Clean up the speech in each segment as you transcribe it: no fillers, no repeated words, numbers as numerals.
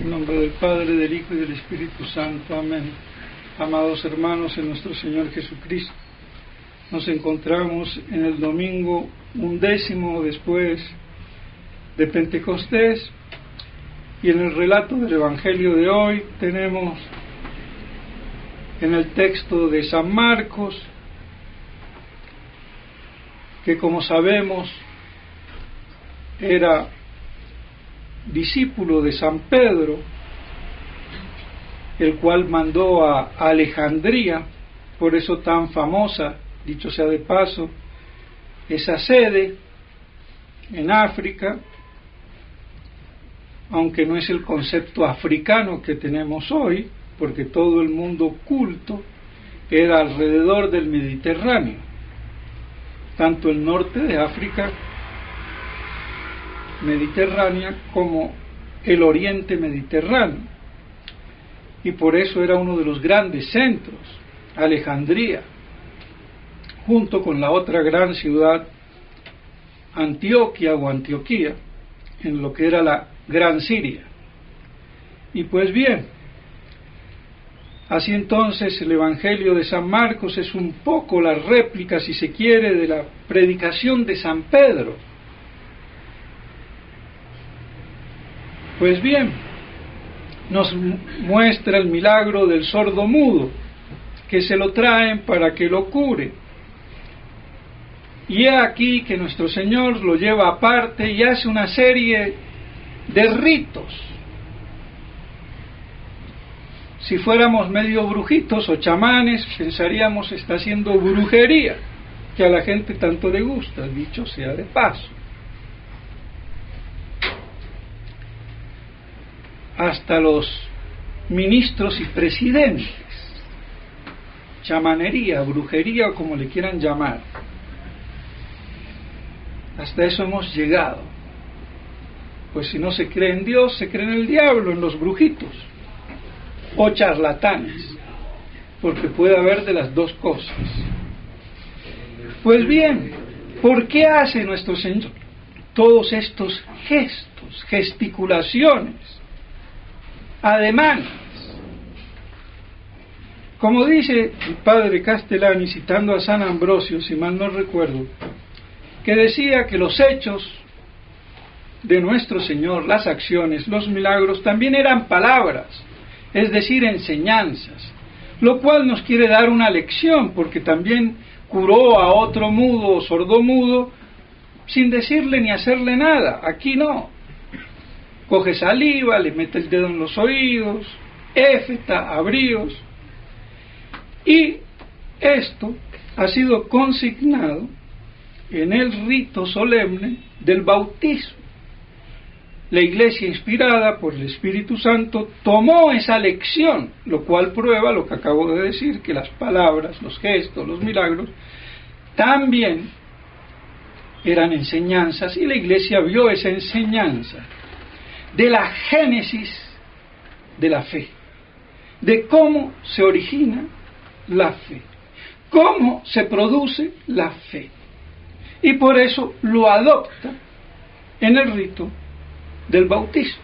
En nombre del Padre, del Hijo y del Espíritu Santo. Amén. Amados hermanos en nuestro Señor Jesucristo, nos encontramos en el domingo 11 después de Pentecostés, y en el relato del Evangelio de hoy tenemos en el texto de San Marcos, que como sabemos era discípulo de San Pedro, el cual mandó a Alejandría, por eso tan famosa, dicho sea de paso, esa sede en África, aunque no es el concepto africano que tenemos hoy, porque todo el mundo culto era alrededor del Mediterráneo, tanto el norte de África mediterránea como el oriente mediterráneo, y por eso era uno de los grandes centros, Alejandría, junto con la otra gran ciudad, Antioquia o Antioquía, en lo que era la Gran Siria. Y pues bien, así entonces el Evangelio de San Marcos es un poco la réplica, si se quiere, de la predicación de San Pedro. Pues bien, nos muestra el milagro del sordo mudo, que se lo traen para que lo cure. Y he aquí que nuestro Señor lo lleva aparte y hace una serie de ritos. Si fuéramos medio brujitos o chamanes, pensaríamos está haciendo brujería, que a la gente tanto le gusta, dicho sea de paso. Hasta los ministros y presidentes, chamanería, brujería o como le quieran llamar, hasta eso hemos llegado. Pues si no se cree en Dios, se cree en el diablo, en los brujitos o charlatanes, porque puede haber de las dos cosas. Pues bien, ¿por qué hace nuestro Señor todos estos gestos, gesticulaciones, ademanes? Como dice el padre Castellani, citando a San Ambrosio, si mal no recuerdo, que decía que los hechos de nuestro Señor, las acciones, los milagros, también eran palabras, es decir, enseñanzas, lo cual nos quiere dar una lección, porque también curó a otro mudo o sordomudo sin decirle ni hacerle nada. Aquí no. Coge saliva, le mete el dedo en los oídos, éfeta, abríos. Y esto ha sido consignado en el rito solemne del bautismo. La Iglesia, inspirada por el Espíritu Santo, tomó esa lección, lo cual prueba lo que acabo de decir, que las palabras, los gestos, los milagros, también eran enseñanzas, y la Iglesia vio esa enseñanza de la génesis de la fe, de cómo se origina la fe, cómo se produce la fe, y por eso lo adopta en el rito del bautismo,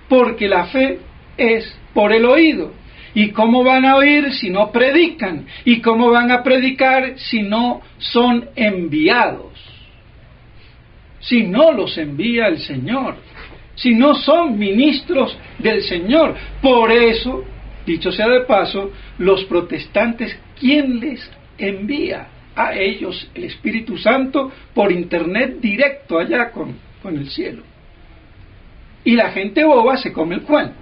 porque la fe es por el oído, y cómo van a oír si no predican, y cómo van a predicar si no son enviados, si no los envía el Señor, si no son ministros del Señor. Por eso, dicho sea de paso, los protestantes, ¿quién les envía? A ellos el Espíritu Santo por internet directo allá con el cielo. Y la gente boba se come el cuento.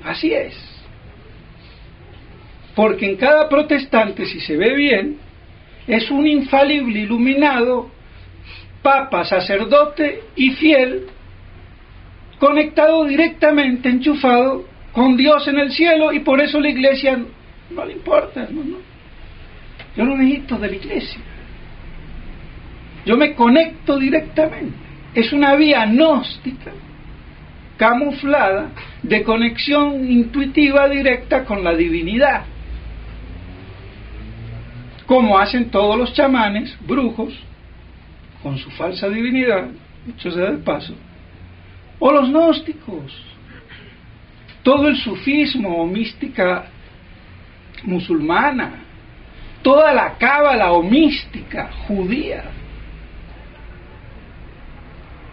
Así es. Porque en cada protestante, si se ve bien, es un infalible iluminado, papa, sacerdote y fiel, conectado directamente, enchufado con Dios en el cielo, y por eso la Iglesia no le importa, hermano. Yo no necesito de la Iglesia. Yo me conecto directamente. Es una vía gnóstica, camuflada, de conexión intuitiva directa con la divinidad. Como hacen todos los chamanes, brujos, con su falsa divinidad, dicho sea de paso, o los gnósticos, todo el sufismo o mística musulmana, toda la cábala o mística judía,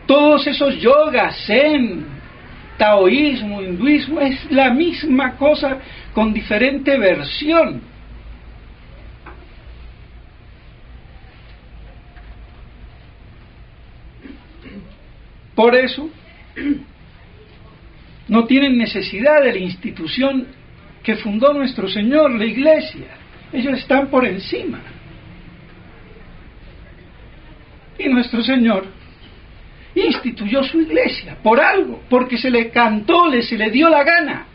todos esos yogas, zen, taoísmo, hinduismo, es la misma cosa con diferente versión. Por eso no tienen necesidad de la institución que fundó nuestro Señor, la Iglesia. Ellos están por encima. Y nuestro Señor instituyó su Iglesia por algo, porque se le cantó, se le dio la gana.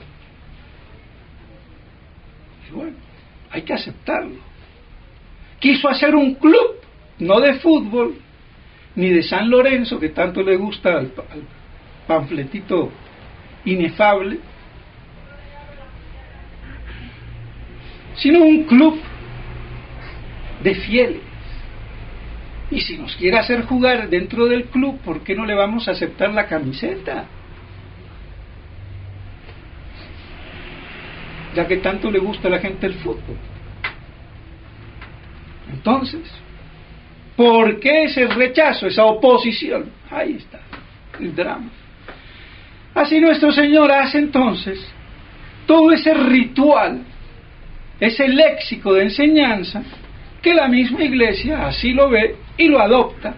Y bueno, hay que aceptarlo. Quiso hacer un club, no de fútbol, ni de San Lorenzo, que tanto le gusta al panfletito inefable, sino un club de fieles. Y si nos quiere hacer jugar dentro del club, ¿por qué no le vamos a aceptar la camiseta? Ya que tanto le gusta a la gente el fútbol. Entonces, ¿por qué ese rechazo, esa oposición? Ahí está el drama. Así nuestro Señor hace entonces todo ese ritual, ese léxico de enseñanza, que la misma Iglesia así lo ve y lo adopta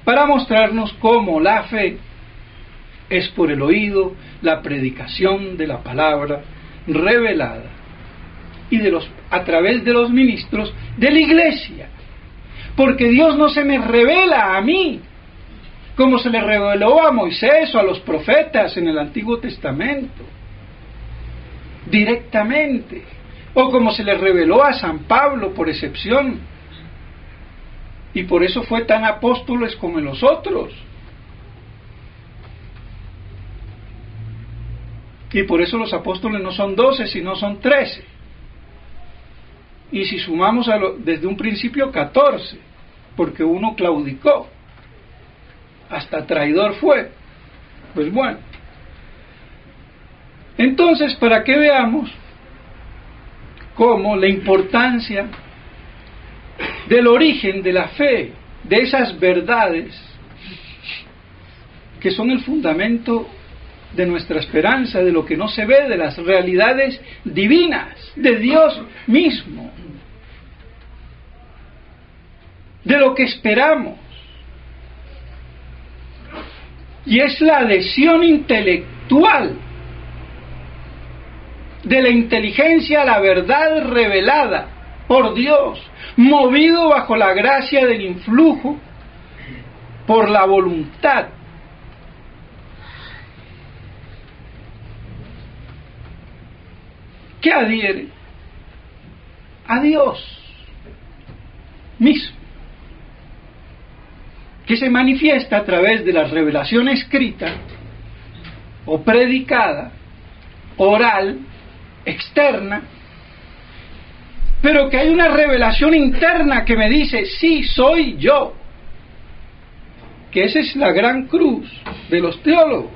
para mostrarnos cómo la fe es por el oído, la predicación de la palabra revelada y a través de los ministros de la Iglesia. Porque Dios no se me revela a mí como se le reveló a Moisés o a los profetas en el Antiguo Testamento directamente, o como se le reveló a San Pablo por excepción, y por eso fue tan apóstoles como en los otros, y por eso los apóstoles no son 12 sino son 13, y si sumamos desde un principio 14, porque uno claudicó, hasta traidor fue. Pues bueno, entonces para que veamos cómo la importancia del origen de la fe, de esas verdades que son el fundamento de nuestra esperanza, de lo que no se ve, de las realidades divinas, de Dios mismo, de lo que esperamos. Y es la adhesión intelectual de la inteligencia a la verdad revelada por Dios, movido bajo la gracia del influjo por la voluntad. Que adhiere a Dios mismo, que se manifiesta a través de la revelación escrita o predicada, oral, externa, pero que hay una revelación interna que me dice, sí, soy yo, que esa es la gran cruz de los teólogos.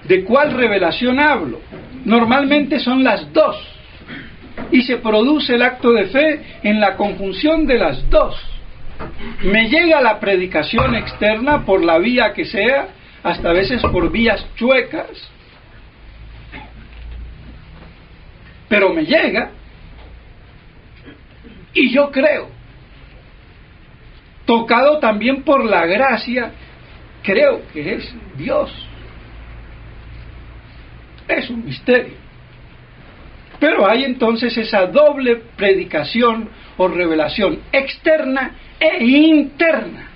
¿De cuál revelación hablo? Normalmente son las dos, y se produce el acto de fe en la conjunción de las dos. Me llega la predicación externa por la vía que sea, hasta a veces por vías chuecas, pero me llega y yo creo, tocado también por la gracia, creo que es Dios. Es un misterio, pero hay entonces esa doble predicación o revelación externa e interna,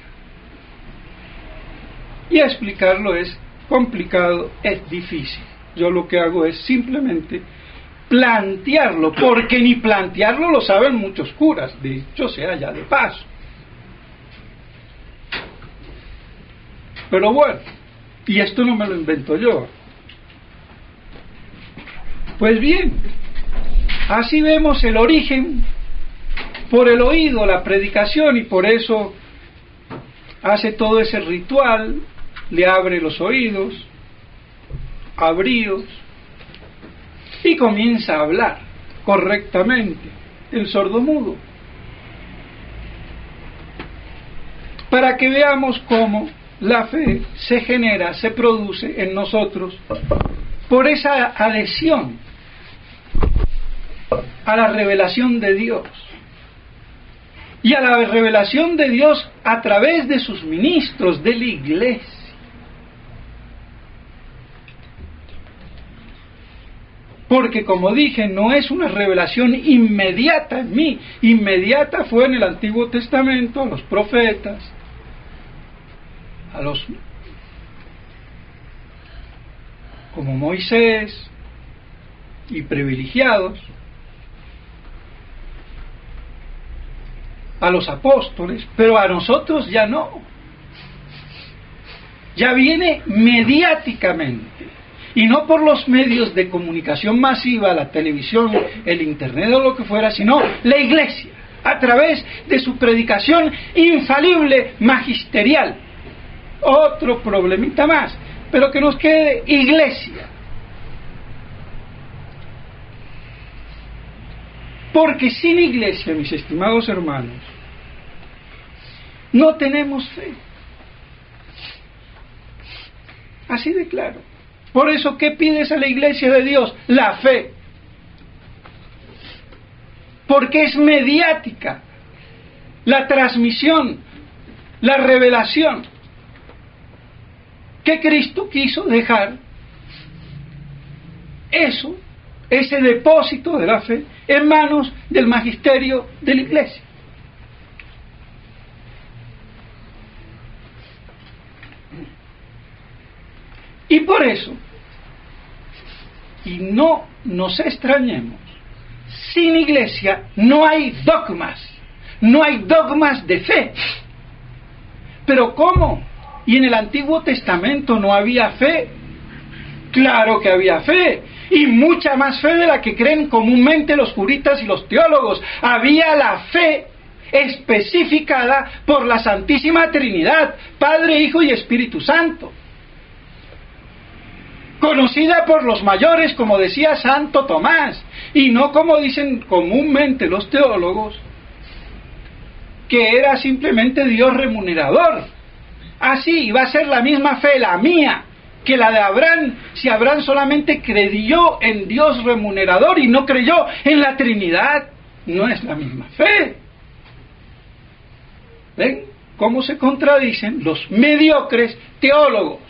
y explicarlo es complicado, es difícil. Yo lo que hago es simplemente plantearlo, porque ni plantearlo lo saben muchos curas, dicho sea ya de paso. Pero bueno, y esto no me lo invento yo. Pues bien, así vemos el origen por el oído, la predicación, y por eso hace todo ese ritual, le abre los oídos, abríos, y comienza a hablar correctamente el sordomudo, para que veamos cómo la fe se genera, se produce en nosotros por esa adhesión a la revelación de Dios, y a la revelación de Dios a través de sus ministros, de la iglesia. Porque, como dije, no es una revelación inmediata en mí. Inmediata fue en el Antiguo Testamento, a los profetas, a los como Moisés y privilegiados, a los apóstoles, pero a nosotros ya no. Ya viene mediáticamente. Y no por los medios de comunicación masiva, la televisión, el internet o lo que fuera, sino la iglesia, a través de su predicación infalible, magisterial. Otro problemita más, pero que nos quede iglesia. Porque sin iglesia, mis estimados hermanos, no tenemos fe. Así de claro. Por eso, ¿qué pides a la iglesia de Dios? La fe. Porque es mediática la transmisión, la revelación que Cristo quiso dejar. Eso, ese depósito de la fe, en manos del magisterio de la iglesia. Y por eso, y no nos extrañemos, sin iglesia no hay dogmas de fe. ¿Pero cómo? ¿Y en el Antiguo Testamento no había fe? Claro que había fe, y mucha más fe de la que creen comúnmente los juristas y los teólogos. Había la fe especificada por la Santísima Trinidad, Padre, Hijo y Espíritu Santo, conocida por los mayores, como decía Santo Tomás, y no como dicen comúnmente los teólogos, que era simplemente Dios remunerador. Así iba a ser la misma fe, la mía, que la de Abraham, si Abraham solamente creyó en Dios remunerador y no creyó en la Trinidad. No es la misma fe. ¿Ven cómo se contradicen los mediocres teólogos?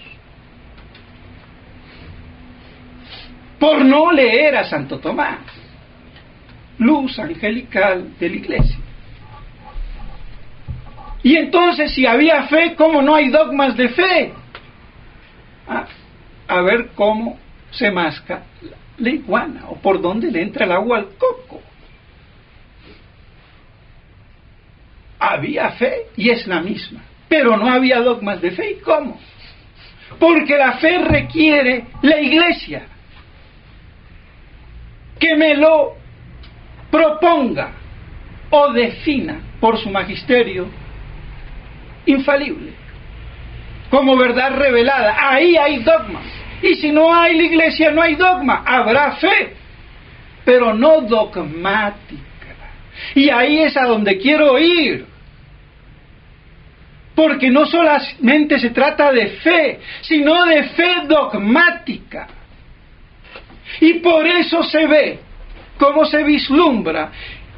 Por no leer a Santo Tomás, luz angelical de la iglesia. Y entonces, si había fe, ¿cómo no hay dogmas de fe? A ver cómo se masca la iguana, o por dónde le entra el agua al coco. Había fe y es la misma, pero no había dogmas de fe. ¿Y cómo? Porque la fe requiere la iglesia que me lo proponga o defina por su magisterio infalible, como verdad revelada. Ahí hay dogmas. Y si no hay la iglesia, no hay dogma. Habrá fe, pero no dogmática. Y ahí es a donde quiero ir. Porque no solamente se trata de fe, sino de fe dogmática. Y por eso se ve, como se vislumbra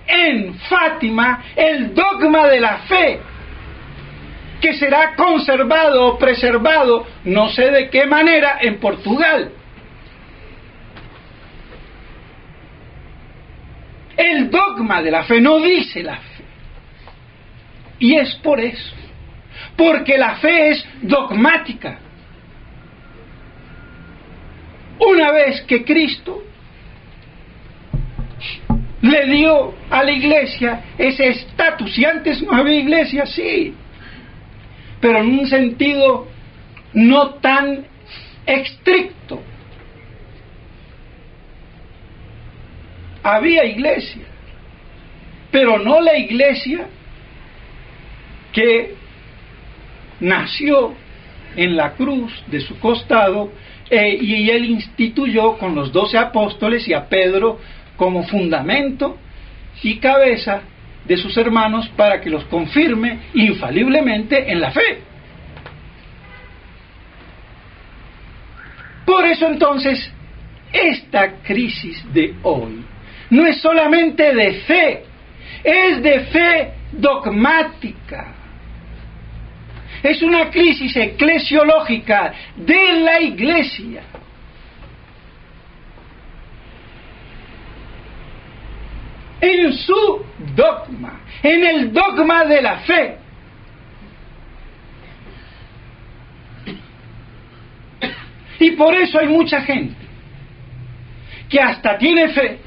en Fátima, el dogma de la fe, que será conservado o preservado, no sé de qué manera, en Portugal. El dogma de la fe no dice la fe. Y es por eso, porque la fe es dogmática. Una vez que Cristo le dio a la iglesia ese estatus, y antes no había iglesia, sí, pero en un sentido no tan estricto. Había iglesia, pero no la iglesia que nació en la cruz de su costado, y él instituyó con los 12 apóstoles y a Pedro como fundamento y cabeza de sus hermanos para que los confirme infaliblemente en la fe. Por eso entonces, esta crisis de hoy no es solamente de fe, es de fe dogmática. Es una crisis eclesiológica de la Iglesia. En su dogma, en el dogma de la fe. Y por eso hay mucha gente que hasta tiene fe,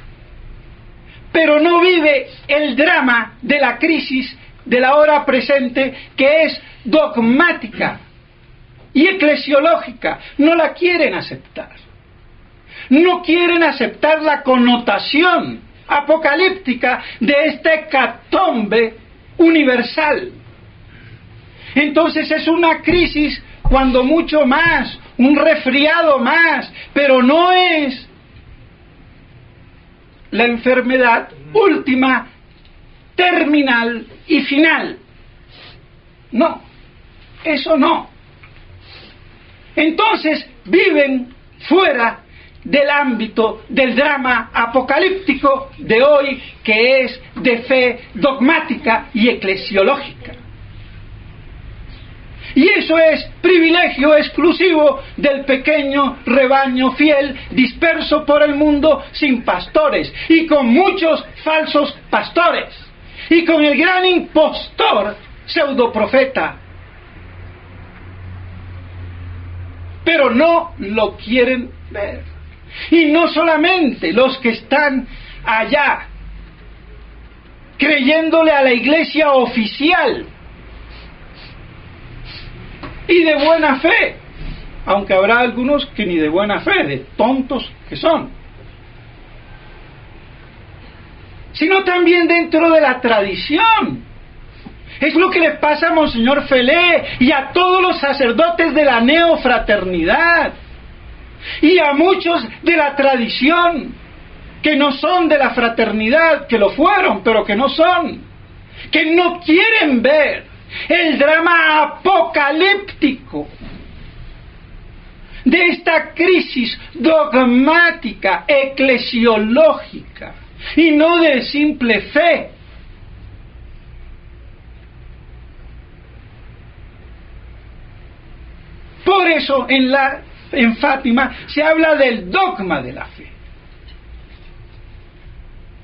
pero no vive el drama de la crisis de la hora presente, que es dogmática y eclesiológica. No la quieren aceptar. No quieren aceptar la connotación apocalíptica de esta hecatombe universal. Entonces es una crisis, cuando mucho más, un resfriado más, pero no es la enfermedad última, terminal y final. No, eso no. Entonces viven fuera del ámbito del drama apocalíptico de hoy, que es de fe dogmática y eclesiológica. Y eso es privilegio exclusivo del pequeño rebaño fiel disperso por el mundo sin pastores y con muchos falsos pastores y con el gran impostor pseudoprofeta. Pero no lo quieren ver. Y no solamente los que están allá creyéndole a la iglesia oficial y de buena fe, aunque habrá algunos que ni de buena fe, de tontos que son, sino también dentro de la tradición. Es lo que le pasa a Monseñor Felé y a todos los sacerdotes de la neofraternidad y a muchos de la tradición que no son de la fraternidad, que lo fueron, pero que no son, que no quieren ver el drama apocalíptico de esta crisis dogmática, eclesiológica, y no de simple fe. Por eso en Fátima se habla del dogma de la fe.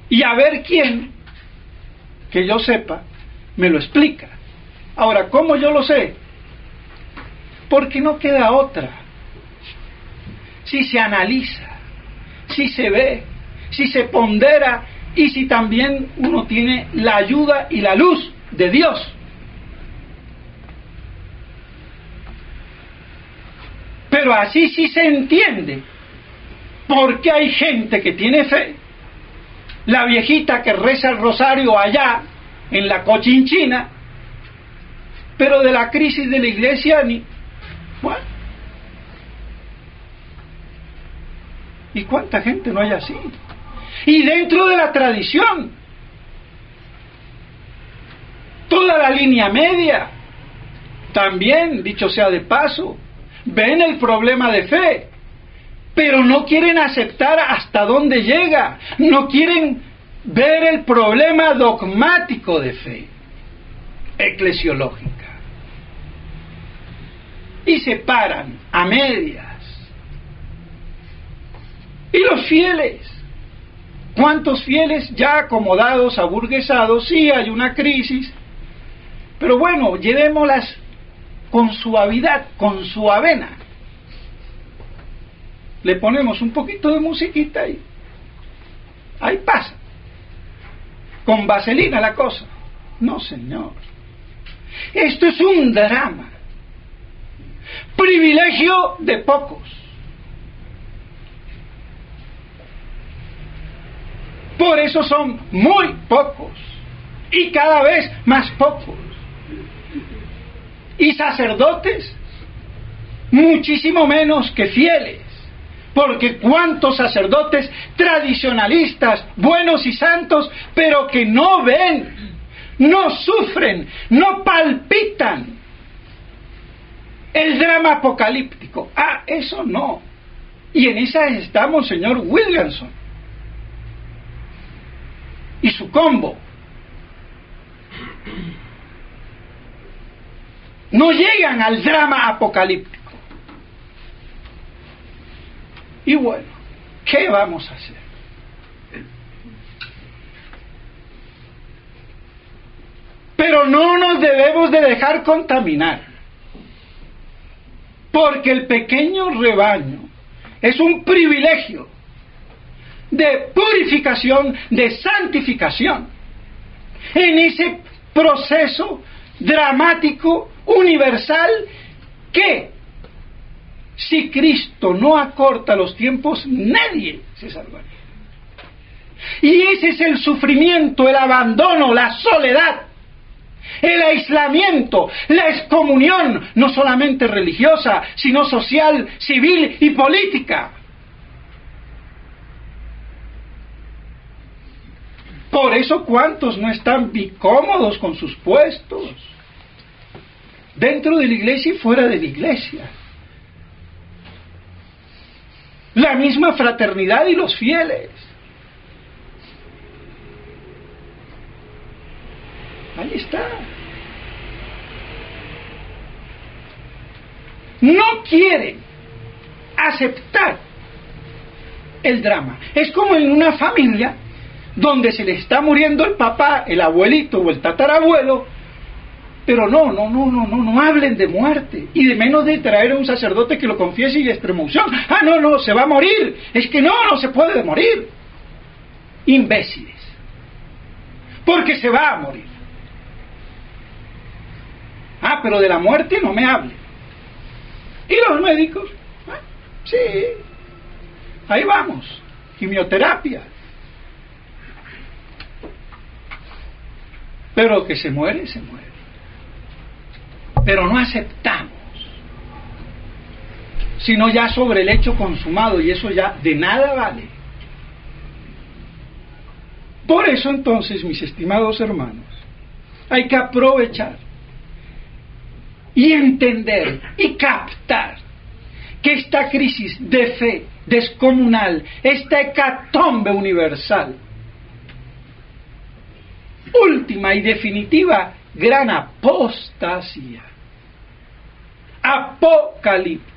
Y a ver quién, que yo sepa, me lo explica. Ahora, ¿cómo yo lo sé? Porque no queda otra. Si se analiza, si se ve, si se pondera y si también uno tiene la ayuda y la luz de Dios. Pero así sí se entiende por qué hay gente que tiene fe. La viejita que reza el rosario allá en la Cochinchina, pero de la crisis de la iglesia ni... Bueno, ¿y cuánta gente no hay así? Y dentro de la tradición, toda la línea media, también, dicho sea de paso, ven el problema de fe, pero no quieren aceptar hasta dónde llega, no quieren ver el problema dogmático de fe, eclesiológica. Y se paran a medias. Y los fieles, ¿cuántos fieles ya acomodados, aburguesados? Sí, hay una crisis, pero bueno, llevémoslas con suavidad, con su avena. Le ponemos un poquito de musiquita y ahí pasa. Con vaselina la cosa. No, señor. Esto es un drama. Privilegio de pocos. Por eso son muy pocos. Y cada vez más pocos. y sacerdotes, muchísimo menos que fieles. Porque cuántos sacerdotes tradicionalistas, buenos y santos, pero que no ven, no sufren, no palpitan el drama apocalíptico. Eso no. Y en esa está Monseñor Williamson y su combo. No llegan al drama apocalíptico. Y bueno, ¿qué vamos a hacer? Pero no nos debemos de dejar contaminar, porque el pequeño rebaño es un privilegio de purificación, de santificación, en ese proceso dramático, universal, que si Cristo no acorta los tiempos, nadie se salvará. Y ese es el sufrimiento, el abandono, la soledad, el aislamiento, la excomunión, no solamente religiosa, sino social, civil y política. Por eso, ¿cuántos no están cómodos con sus puestos? Dentro de la iglesia y fuera de la iglesia. La misma fraternidad y los fieles. Ahí está. No quieren aceptar el drama. Es como en una familia donde se le está muriendo el papá, el abuelito o el tatarabuelo, pero no hablen de muerte, y de menos de traer a un sacerdote que lo confiese y extremounción. No, se va a morir. Es que no se puede morir. Imbéciles. Porque se va a morir. Pero de la muerte no me hable. ¿Y los médicos? Sí. Ahí vamos. Quimioterapia. Pero que se muere, se muere. Pero no aceptamos, sino ya sobre el hecho consumado, y eso ya de nada vale. Por eso entonces, mis estimados hermanos, hay que aprovechar y entender y captar que esta crisis de fe descomunal, esta hecatombe universal, última y definitiva gran apostasía apocalíptica,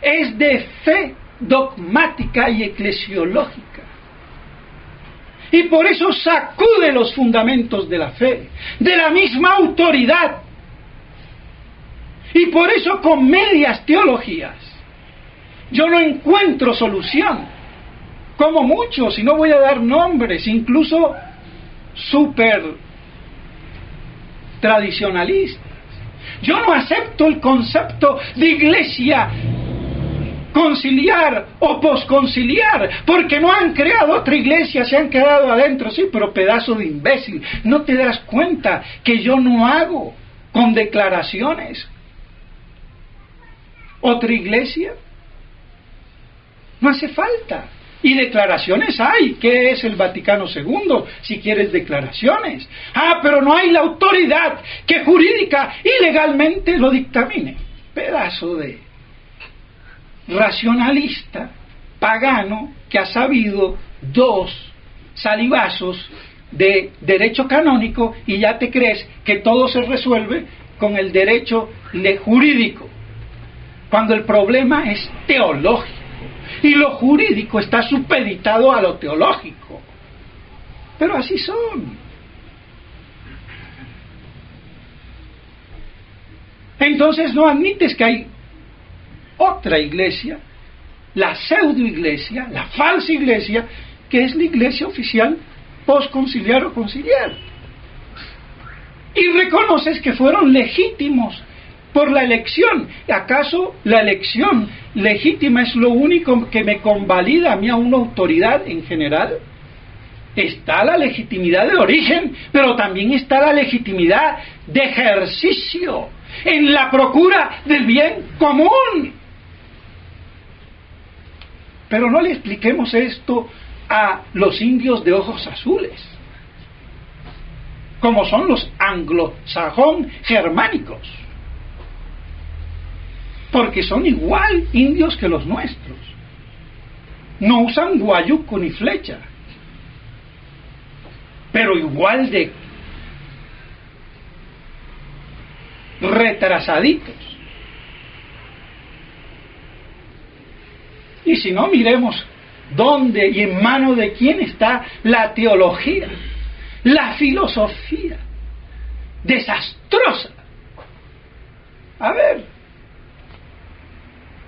es de fe dogmática y eclesiológica, y por eso sacude los fundamentos de la fe, de la misma autoridad, y por eso con medias teologías yo no encuentro solución, como muchos, y no voy a dar nombres, incluso súper tradicionalistas. Yo no acepto el concepto de iglesia conciliar o posconciliar, porque no han creado otra iglesia, se han quedado adentro. Sí, pero pedazo de imbécil, ¿no te das cuenta que yo no hago con declaraciones otra iglesia? No hace falta. Y declaraciones hay. ¿Qué es el Vaticano II? Si quieres declaraciones. Pero no hay la autoridad que jurídica y legalmente lo dictamine. Pedazo de racionalista, pagano, que ha sabido dos salivazos de derecho canónico y ya te crees que todo se resuelve con el derecho jurídico, cuando el problema es teológico. Y lo jurídico está supeditado a lo teológico. Pero así son. Entonces no admites que hay otra iglesia, la pseudo iglesia, la falsa iglesia, que es la iglesia oficial posconciliar o conciliar. Y reconoces que fueron legítimos por la elección. ¿Acaso la elección legítima es lo único que me convalida a mí a una autoridad en general? está la legitimidad de origen, pero también está la legitimidad de ejercicio en la procura del bien común. Pero no le expliquemos esto a los indios de ojos azules, como son los anglosajón germánicos, porque son igual indios que los nuestros. No usan guayuco ni flecha, pero igual de retrasaditos. Y si no, miremos dónde y en mano de quién está la teología, la filosofía desastrosa. A ver,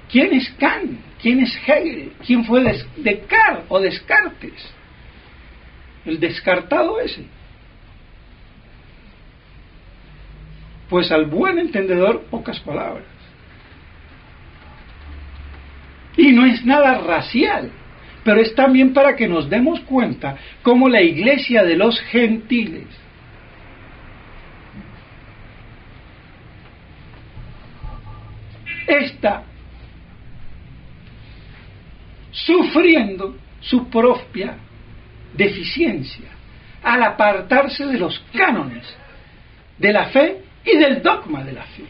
¿quién es Kant? ¿Quién es Hegel? ¿Quién fue Descartes o Descartes? El descartado ese. Pues al buen entendedor, pocas palabras. Y no es nada racial, pero es también para que nos demos cuenta cómo la iglesia de los gentiles está sufriendo su propia deficiencia al apartarse de los cánones de la fe y del dogma de la fe.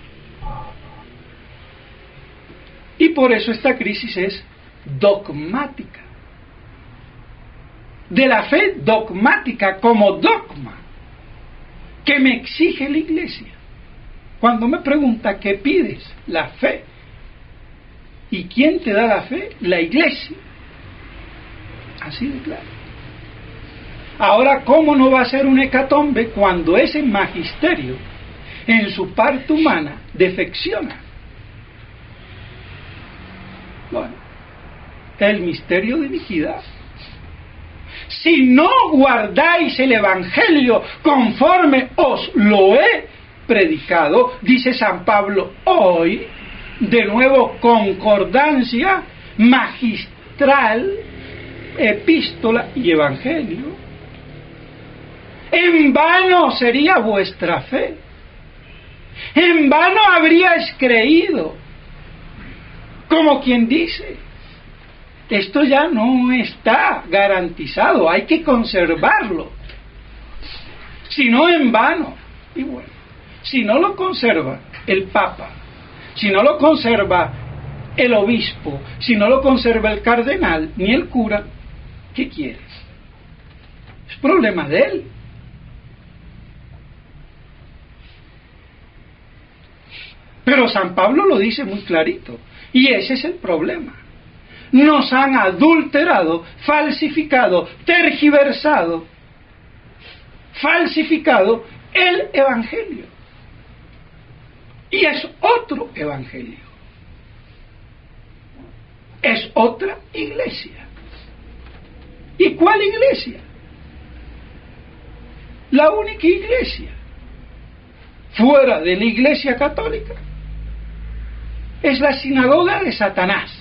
Y por eso esta crisis es dogmática. De la fe dogmática como dogma que me exige la iglesia. Cuando me pregunta qué pides, la fe. ¿Y quién te da la fe? La iglesia. Así de claro. Ahora, ¿cómo no va a ser un hecatombe cuando ese magisterio en su parte humana defecciona? Bueno, el misterio de iniquidad. Si no guardáis el evangelio conforme os lo he predicado, dice San Pablo hoy, de nuevo concordancia magistral, epístola y evangelio, en vano sería vuestra fe, en vano habríais creído. Como quien dice, esto ya no está garantizado, hay que conservarlo, si no en vano. Y bueno, si no lo conserva el Papa, si no lo conserva el obispo, si no lo conserva el cardenal ni el cura, ¿qué quieres? Es problema de él. Pero San Pablo lo dice muy clarito, y ese es el problema. Nos han adulterado, falsificado, tergiversado, falsificado el evangelio. Y es otro evangelio. Es otra iglesia. ¿Y cuál iglesia? La única iglesia fuera de la iglesia católica es la sinagoga de Satanás,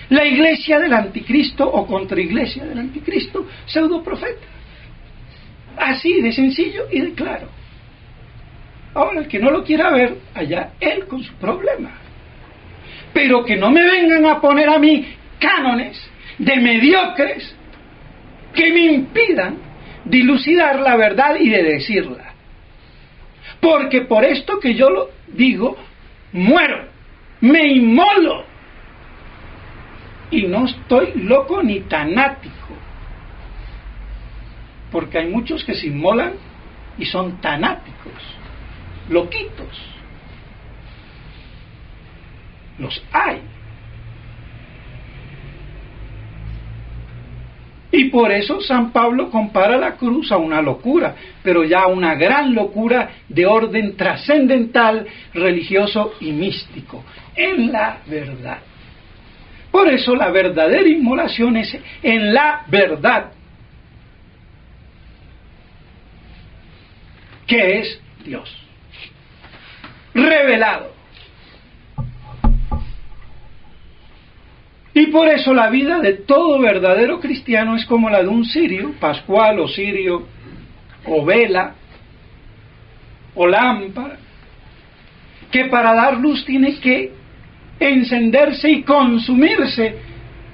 la iglesia del anticristo o contraiglesia del anticristo, pseudoprofeta. Así de sencillo y de claro. Ahora, el que no lo quiera ver, allá él con su problema. Pero que no me vengan a poner a mí cánones de mediocres que me impidan dilucidar la verdad y de decirla. Porque por esto que yo lo digo, muero, me inmolo. Y no estoy loco ni tanático. Porque hay muchos que se inmolan y son tanáticos, loquitos. Los hay. Y por eso San Pablo compara la cruz a una locura, pero ya una gran locura de orden trascendental, religioso y místico, en la verdad. Por eso la verdadera inmolación es en la verdad, que es Dios, revelado. Y por eso la vida de todo verdadero cristiano es como la de un cirio, pascual o cirio, o vela, o lámpara, que para dar luz tiene que encenderse y consumirse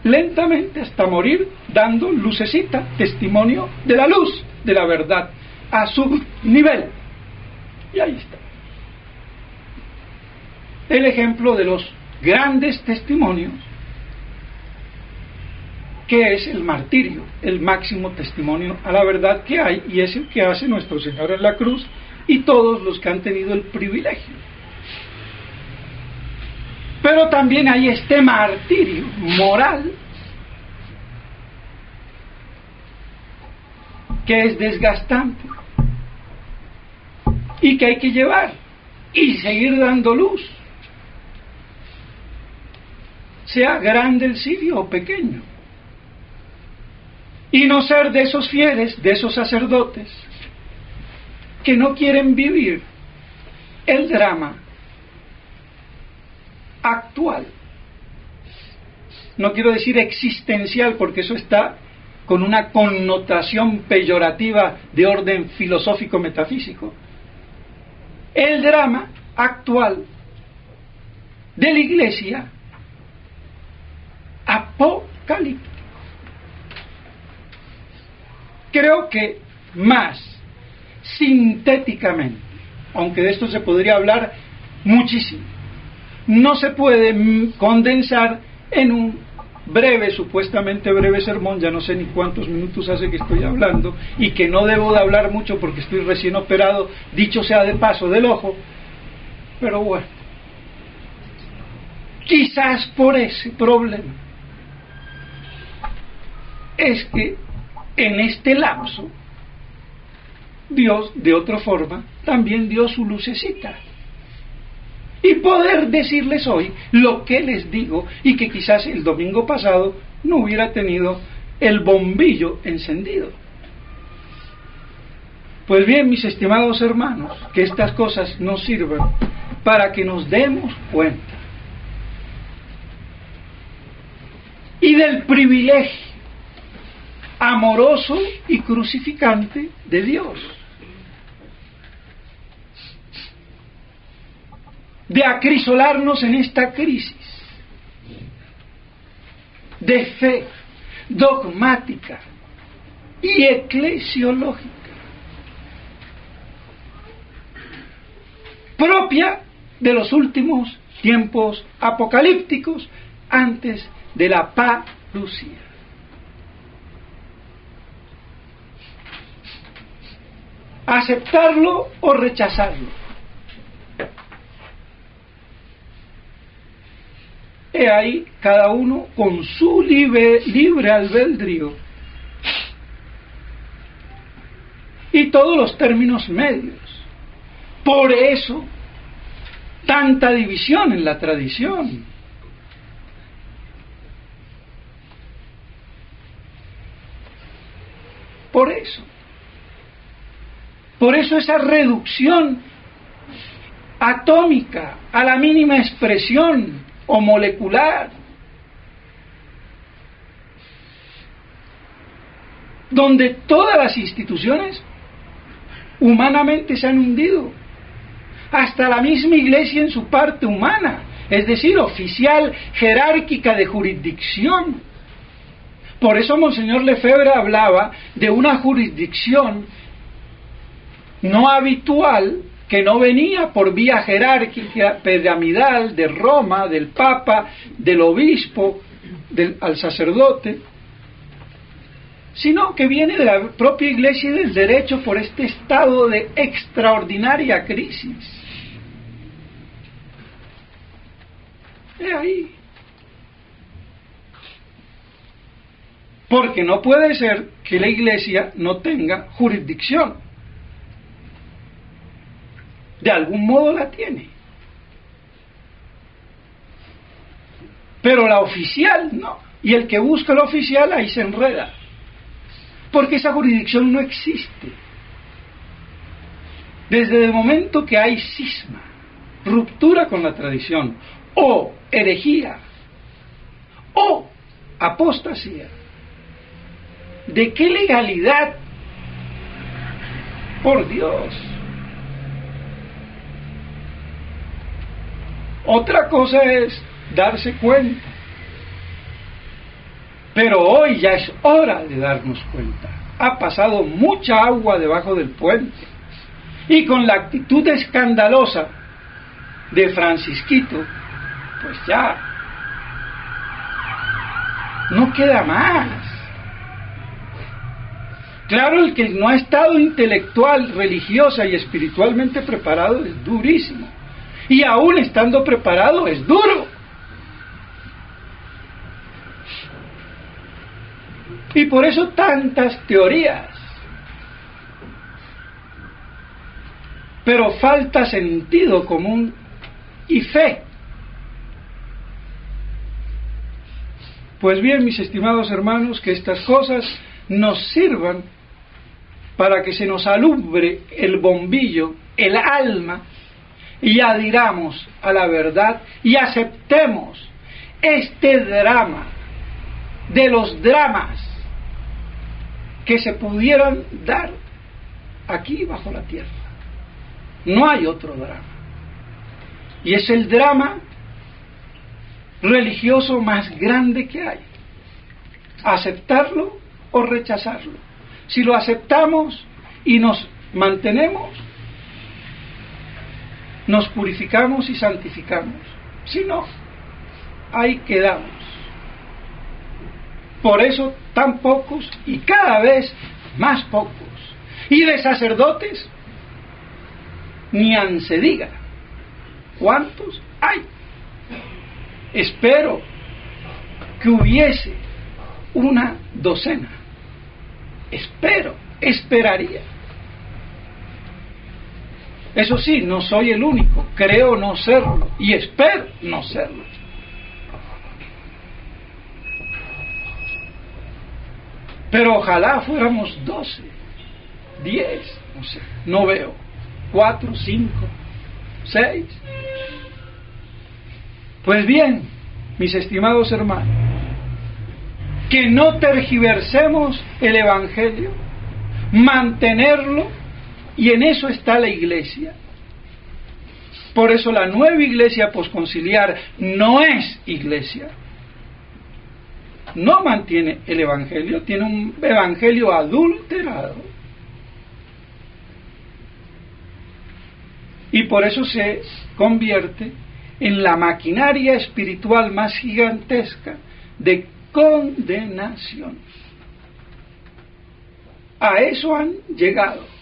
lentamente hasta morir, dando lucecita, testimonio de la luz, de la verdad, a su nivel. Y ahí está. El ejemplo de los grandes testimonios, que es el martirio, el máximo testimonio a la verdad que hay, y es el que hace nuestro Señor en la cruz y todos los que han tenido el privilegio. Pero también hay este martirio moral que es desgastante y que hay que llevar y seguir dando luz, sea grande el cirio o pequeño, y no ser de esos fieles, de esos sacerdotes que no quieren vivir el drama actual. No quiero decir existencial, porque eso está con una connotación peyorativa de orden filosófico metafísico. El drama actual de la Iglesia apocalíptico. Creo que más sintéticamente, aunque de esto se podría hablar muchísimo, no se puede condensar en un breve, supuestamente breve sermón. Ya no sé ni cuántos minutos hace que estoy hablando, y que no debo de hablar mucho porque estoy recién operado, dicho sea de paso, del ojo. Pero bueno, quizás por ese problema es que en este lapso Dios, de otra forma, también dio su lucecita, y poder decirles hoy lo que les digo, y que quizás el domingo pasado no hubiera tenido el bombillo encendido. Pues bien, mis estimados hermanos, que estas cosas nos sirvan para que nos demos cuenta y del privilegio amoroso y crucificante de Dios, de acrisolarnos en esta crisis de fe dogmática y eclesiológica propia de los últimos tiempos apocalípticos antes de la parucía. Aceptarlo o rechazarlo. He ahí cada uno con su libre albedrío y todos los términos medios. Por eso tanta división en la tradición. Por eso esa reducción atómica a la mínima expresión o molecular, donde todas las instituciones humanamente se han hundido, hasta la misma Iglesia en su parte humana, es decir, oficial, jerárquica, de jurisdicción. Por eso Monseñor Lefebvre hablaba de una jurisdicción no habitual, que no venía por vía jerárquica, piramidal, de Roma, del Papa, del obispo, al sacerdote, sino que viene de la propia Iglesia y del derecho por este estado de extraordinaria crisis. Ahí. Porque no puede ser que la Iglesia no tenga jurisdicción. De algún modo la tiene. Pero la oficial no. Y el que busca la oficial ahí se enreda. Porque esa jurisdicción no existe. Desde el momento que hay cisma, ruptura con la tradición, o herejía, o apostasía. ¿De qué legalidad? Por Dios. Otra cosa es darse cuenta. Pero hoy ya es hora de darnos cuenta. Ha pasado mucha agua debajo del puente. Y con la actitud escandalosa de Francisquito, pues ya no queda más. Claro, el que no ha estado intelectual, religiosa y espiritualmente preparado es durísimo. Y aún estando preparado es duro. Y por eso tantas teorías. Pero falta sentido común y fe. Pues bien, mis estimados hermanos, que estas cosas nos sirvan para que se nos alumbre el bombillo, el alma, y adhiramos a la verdad y aceptemos este drama de los dramas que se pudieran dar aquí bajo la tierra. No hay otro drama. Y es el drama religioso más grande que hay. Aceptarlo o rechazarlo. Si lo aceptamos y nos mantenemos, nos purificamos y santificamos. Si no, ahí quedamos. Por eso tan pocos y cada vez más pocos. Y de sacerdotes, ni se diga cuántos hay. Espero que hubiese una docena. Esperaría. Eso sí, no soy el único, creo no serlo y espero no serlo. Pero ojalá fuéramos 12, 10, no sé, no veo, 4, 5, 6. Pues bien, mis estimados hermanos, que no tergiversemos el Evangelio, mantenerlo, y en eso está la Iglesia. Por eso la nueva Iglesia posconciliar no es Iglesia. No mantiene el Evangelio, tiene un Evangelio adulterado. Y por eso se convierte en la maquinaria espiritual más gigantesca de condenación. A eso han llegado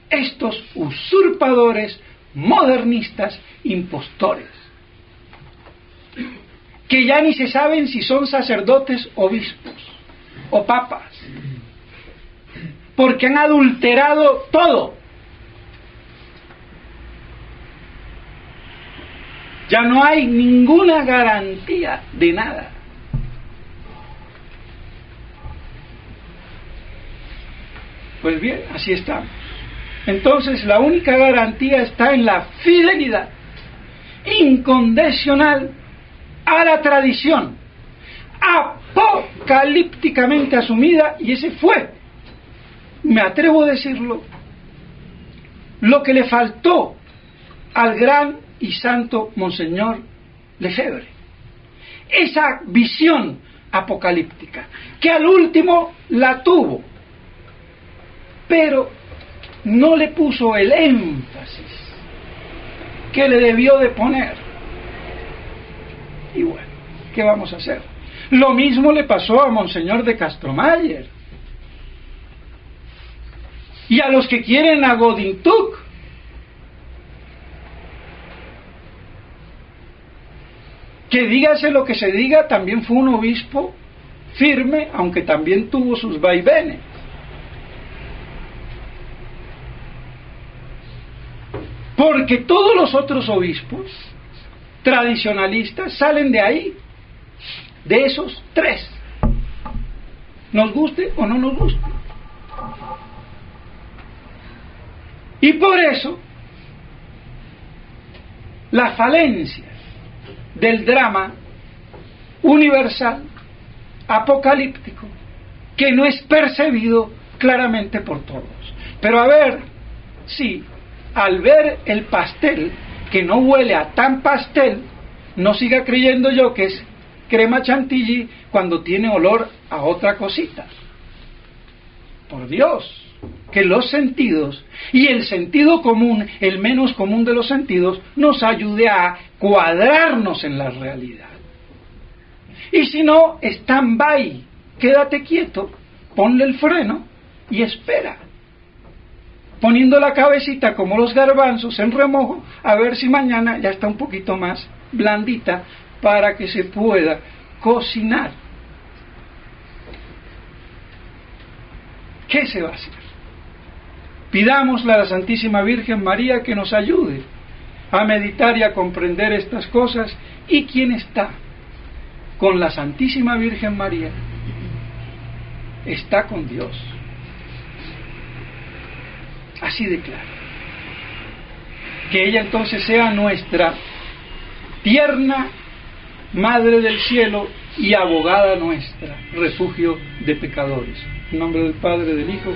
estos usurpadores, modernistas, impostores, que ya ni se saben si son sacerdotes, obispos o papas, porque han adulterado todo. Ya no hay ninguna garantía de nada. Pues bien, así estamos. Entonces la única garantía está en la fidelidad incondicional a la tradición apocalípticamente asumida, y ese fue, me atrevo a decirlo, lo que le faltó al gran y santo Monseñor Lefebvre. Esa visión apocalíptica, que al último la tuvo, pero no le puso el énfasis que le debió de poner. Y bueno, ¿qué vamos a hacer? Lo mismo le pasó a Monseñor de Castromayer y a los que quieren a Godintuk. Que dígase lo que se diga, también fue un obispo firme, aunque también tuvo sus vaivenes. Porque todos los otros obispos tradicionalistas salen de ahí, de esos tres, nos guste o no nos guste. Y por eso las falencias del drama universal, apocalíptico, que no es percibido claramente por todos. Pero a ver, sí, al ver el pastel, que no huele a tan pastel, no siga creyendo yo que es crema chantilly cuando tiene olor a otra cosita. Por Dios, que los sentidos y el sentido común, el menos común de los sentidos, nos ayude a cuadrarnos en la realidad. Y si no, stand-by, quédate quieto, ponle el freno y espera, poniendo la cabecita como los garbanzos en remojo, a ver si mañana ya está un poquito más blandita para que se pueda cocinar. ¿Qué se va a hacer? Pidámosle a la Santísima Virgen María que nos ayude a meditar y a comprender estas cosas. ¿Y quién está con la Santísima Virgen María? Está con Dios. Así de claro. Que ella entonces sea nuestra tierna Madre del Cielo y abogada nuestra, refugio de pecadores. En nombre del Padre, del Hijo